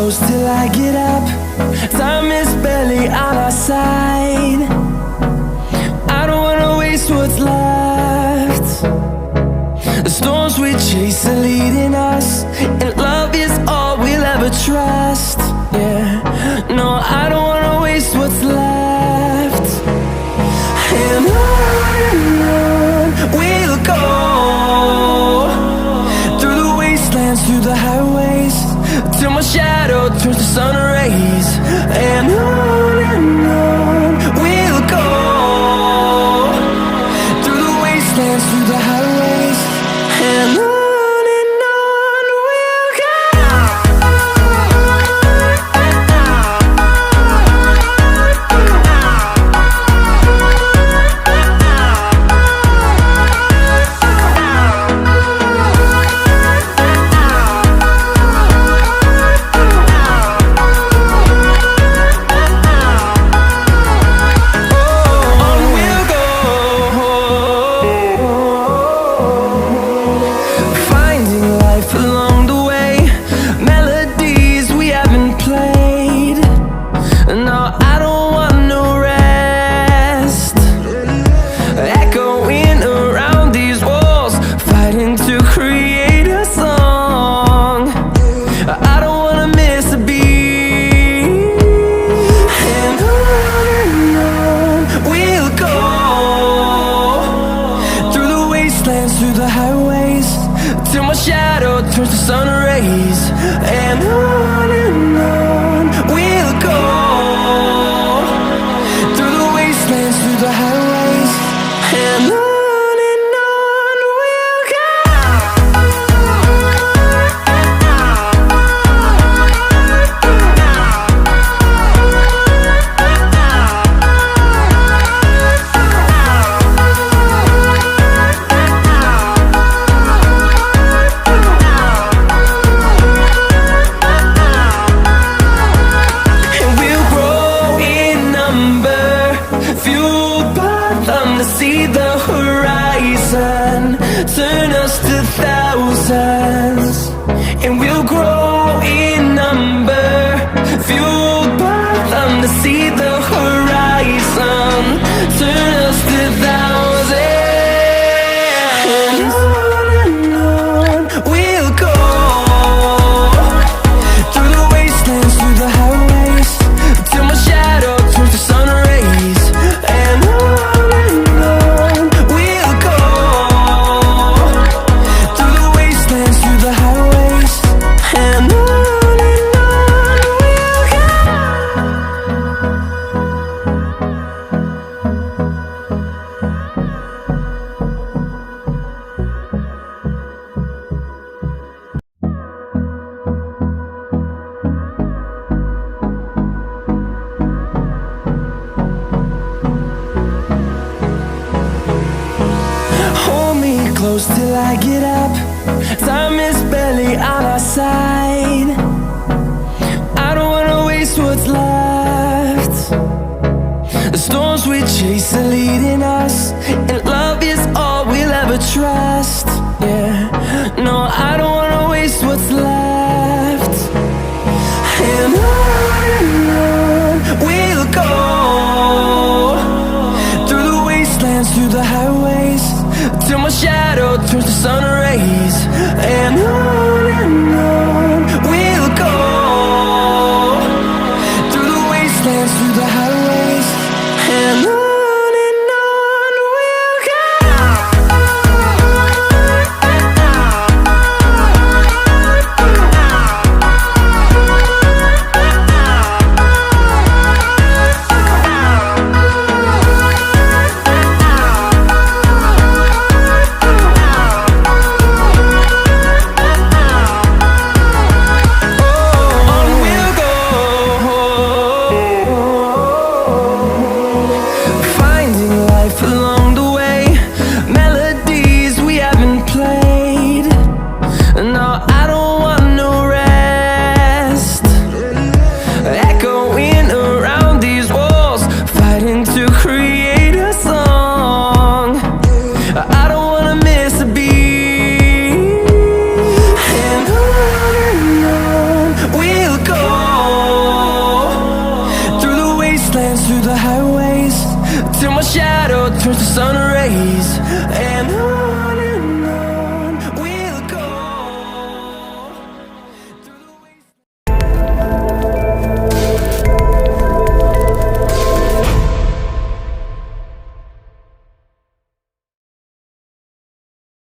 close till I get up. Time is barely on our side. I don't wanna waste what's left. The storms we chase are leading us, and love is all we'll ever trust. Yeah, no, I don't wanna waste what's left. And on we'll go, through the wastelands, through the highways, till my shadow turns to sun rays. And on we'll go, through the wastelands, through the highways, and on we'll go. Through the highways, till my shadow turns to sun rays. And on we'll go, through the wastelands, through the highways, and on we'll go. See the horizon turn us to thousands, and we'll grow in number, fueled by them to see the horizon turn us to thousands. And on we'll go, through the wastelands, through the highways, till my shadow turns to sun rays. And close till I get up. Time is barely on our side. I don't wanna waste what's left. The storms we chase are leading us, and love is all we'll ever trust. Yeah, no, I don't wanna waste what's left. And on we'll go, through the wastelands, through the highways, till my shadow turns to sun rays.